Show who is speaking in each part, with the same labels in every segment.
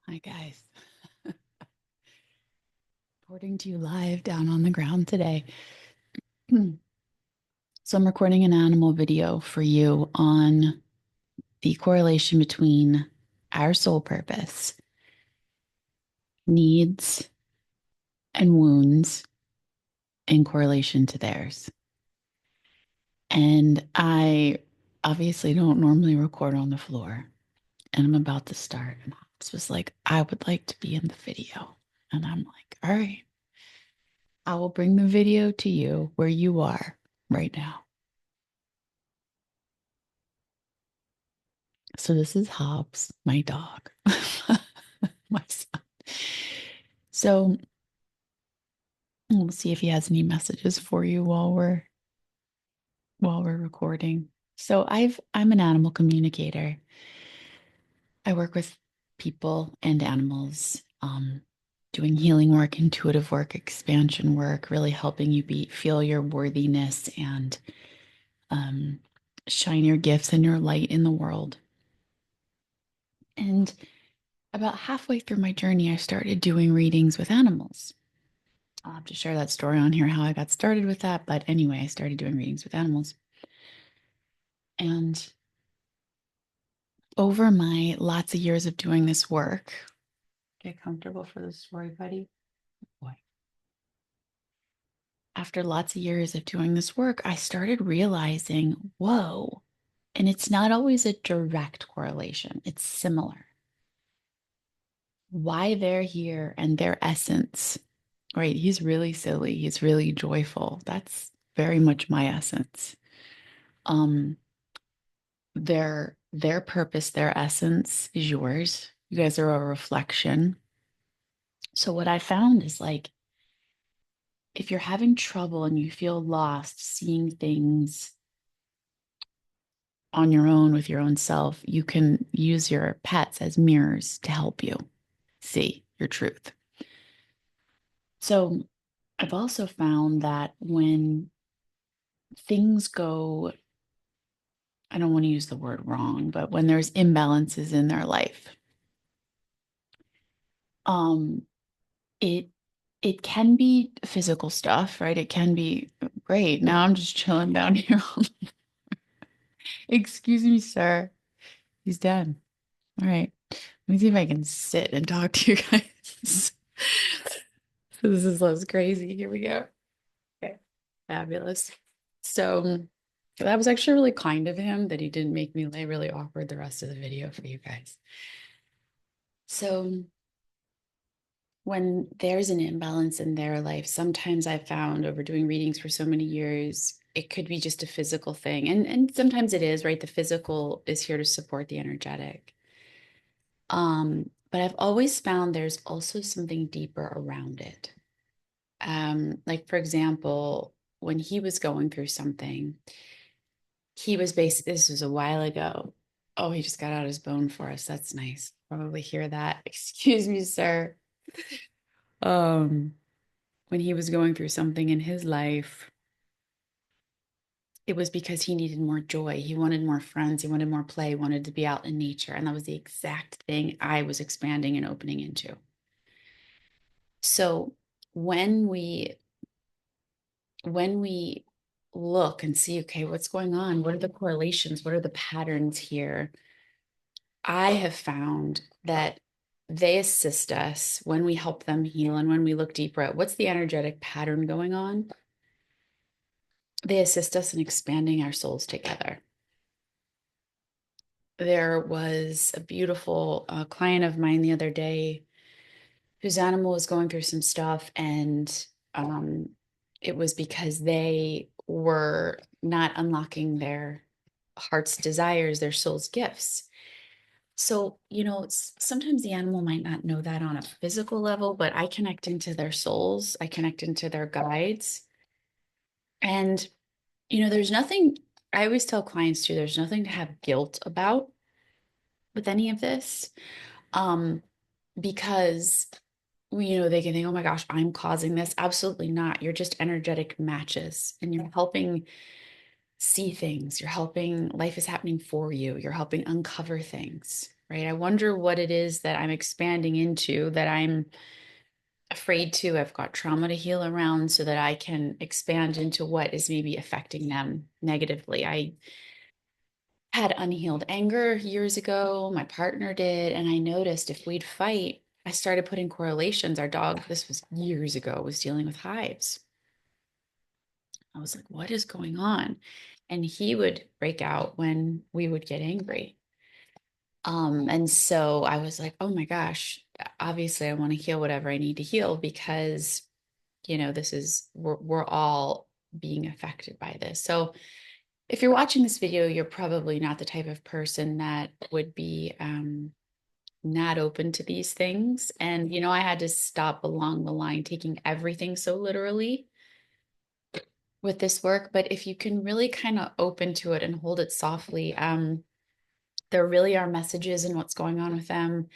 Speaker 1: Hi, guys. Reporting to you live down on the ground today. So, I'm recording an animal video for you on the correlation between our soul purpose, needs, and wounds in correlation to theirs. And I obviously don't normally record on the floor, and I'm about to start. And Hobbs was like, I would like to be in the video. And I'm like, all right, I will bring the video to you where you are right now. So this is Hobbs, my dog, my son. So we'll see if he has any messages for you while we're recording. So I'm an animal communicator. I work with people and animals, doing healing work, intuitive work, expansion work, really helping you feel your worthiness and um, shine your gifts and your light in the world. And about halfway through my journey, I started doing readings with animals. I'll have to share that story on here, how I got started with that. But anyway, I started doing readings with animals. And over my lots of years of doing this work, get comfortable for the story, buddy. Boy. After lots of years of doing this work, I started realizing, whoa, and it's not always a direct correlation, it's similar. Why they're here and their essence, right? He's really silly, he's really joyful. That's very much my essence. Um, their purpose, their essence is yours. You guys are a reflection. So what I found is like if you're having trouble and you feel lost seeing things on your own with your own self, you can use your pets as mirrors to help you see your truth. So I've also found that when things go, I don't want to use the word wrong, but when there's imbalances in their life, um, it it can be physical stuff, right? It can be great. Now I'm just chilling down here. Excuse me, sir. He's done. All right. Let me see if I can sit and talk to you guys. So this is less crazy. Here we go. Okay. Fabulous. So that was actually really kind of him that he didn't make me lay really awkward the rest of the video for you guys. So when there's an imbalance in their life, sometimes I've found over doing readings for so many years, it could be just a physical thing. And sometimes it is, right? The physical is here to support the energetic. But I've always found there's also something deeper around it. Like for example, when he was going through something, he was basically, this was a while ago. Oh, he just got out his bone for us. That's nice. Probably hear that. Excuse me, sir. Um, when he was going through something in his life, it was because he needed more joy. He wanted more friends. He wanted more play, wanted to be out in nature. And that was the exact thing I was expanding and opening into. So when we when we look and see, okay, what's going on? What are the correlations? What are the patterns here? I have found that they assist us when we help them heal and when we look deeper at what's the energetic pattern going on. They assist us in expanding our souls together. There was a beautiful client of mine the other day whose animal was going through some stuff, and um, it was because they were not unlocking their heart's desires, their soul's gifts. So, sometimes the animal might not know that on a physical level, but I connect into their souls, I connect into their guides. And, there's nothing, I always tell clients too, there's nothing to have guilt about with any of this. Um, because they can think, oh my gosh, I'm causing this. Absolutely not. You're just energetic matches and you're helping see things. You're helping, life is happening for you. You're helping uncover things. right? I wonder what it is that I'm expanding into that I'm afraid to. I've got trauma to heal around so that I can expand into what is maybe affecting them negatively. I had unhealed anger years ago. My partner did. And I noticed if we'd fight, I started putting correlations. Our dog, this was years ago, was dealing with hives. I was like, what is going on? And he would break out when we would get angry. And so I was like, oh my gosh, obviously I want to heal whatever I need to heal because, this is, we're all being affected by this. So if you're watching this video, you're probably not the type of person that would be not open to these things. And, I had to stop along the line taking everything so literally with this work. But if you can really kind of open to it and hold it softly, there really are messages in what's going on with them.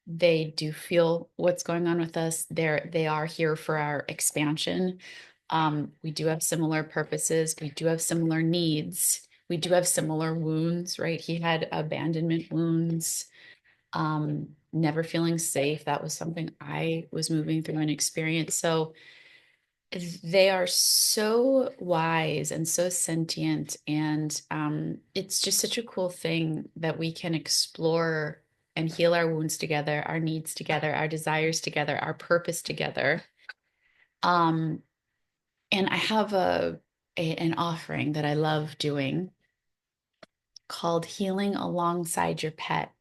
Speaker 1: They do feel what's going on with us. They are here for our expansion. We do have similar purposes. We do have similar needs. We do have similar wounds, right? He had abandonment wounds, never feeling safe. That was something I was moving through and experienced. So they are so wise and so sentient. And it's just such a cool thing that we can explore and heal our wounds together, our needs together, our desires together, our purpose together. Um, and I have an offering that I love doing called Healing Alongside Your Pet.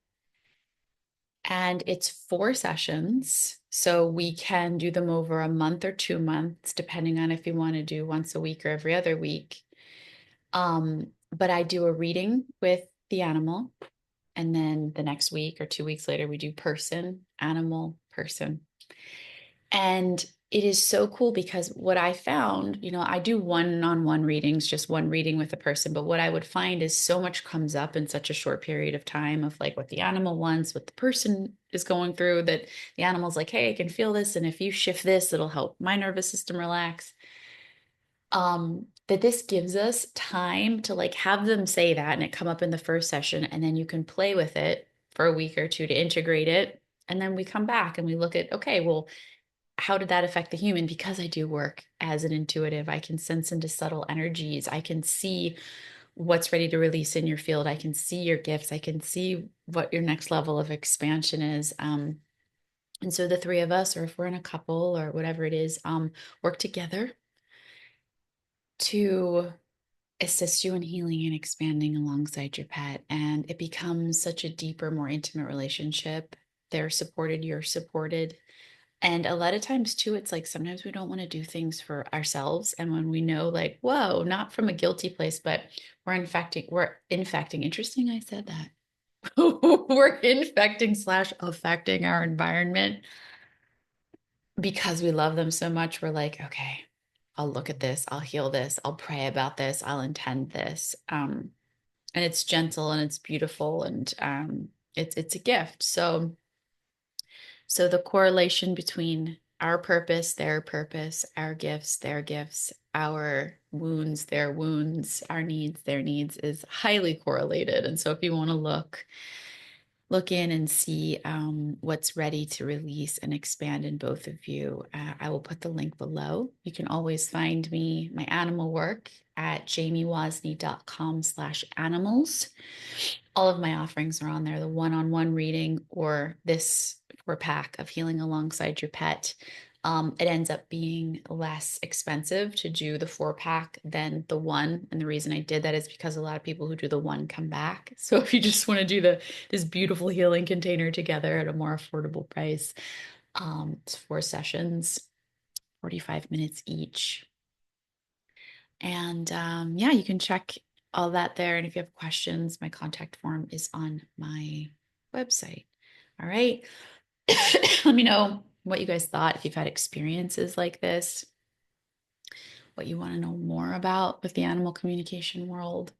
Speaker 1: And it's 4 sessions. So we can do them over a month or 2 months, depending on if you want to do once a week or every other week. But I do a reading with the animal. And then the next week or 2 weeks later, we do person, animal, person. And it is so cool because what I found, I do one-on-one readings, just one reading with a person. But what I would find is so much comes up in such a short period of time of like what the animal wants, what the person is going through, that the animal's like, hey, I can feel this. And if you shift this, it'll help my nervous system relax. That this gives us time to like have them say that and it come up in the first session. And then you can play with it for a week or two to integrate it. And then we come back and we look at, okay, well, how did that affect the human? Because I do work as an intuitive, I can sense into subtle energies. I can see what's ready to release in your field. I can see your gifts. I can see what your next level of expansion is. And so the three of us, or if we're in a couple or whatever it is, work together to assist you in healing and expanding alongside your pet. And it becomes such a deeper, more intimate relationship. They're supported, you're supported. And a lot of times too, it's like sometimes we don't want to do things for ourselves. And when we know, like, whoa, not from a guilty place, but we're infecting. Interesting, I said that. We're infecting slash affecting our environment because we love them so much. We're like, okay, I'll look at this, I'll heal this, I'll pray about this, I'll intend this. And it's gentle and it's beautiful and it's a gift. So the correlation between our purpose, our gifts, their gifts, our wounds, their wounds, our needs, their needs is highly correlated. And so if you want to look in and see what's ready to release and expand in both of you, I will put the link below. You can always find me, my animal work at jamiewosny.com/animals. All of my offerings are on there, the one-on-one reading or this 4-pack of healing alongside your pet. It ends up being less expensive to do the 4-pack than the one. And the reason I did that is because a lot of people who do the one come back. So if you just want to do this beautiful healing container together at a more affordable price, it's 4 sessions, 45 minutes each. And yeah, you can check all that there. And if you have questions, my contact form is on my website. All right. Let me know what you guys thought, if you've had experiences like this, what you want to know more about with the animal communication world.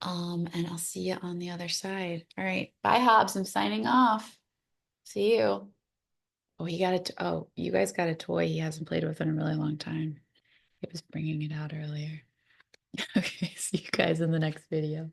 Speaker 1: And I'll see you on the other side. All right. Bye, Hobbs. I'm signing off. See you. Oh, you guys got a toy he hasn't played with in a really long time. He was bringing it out earlier. Okay. See you guys in the next video.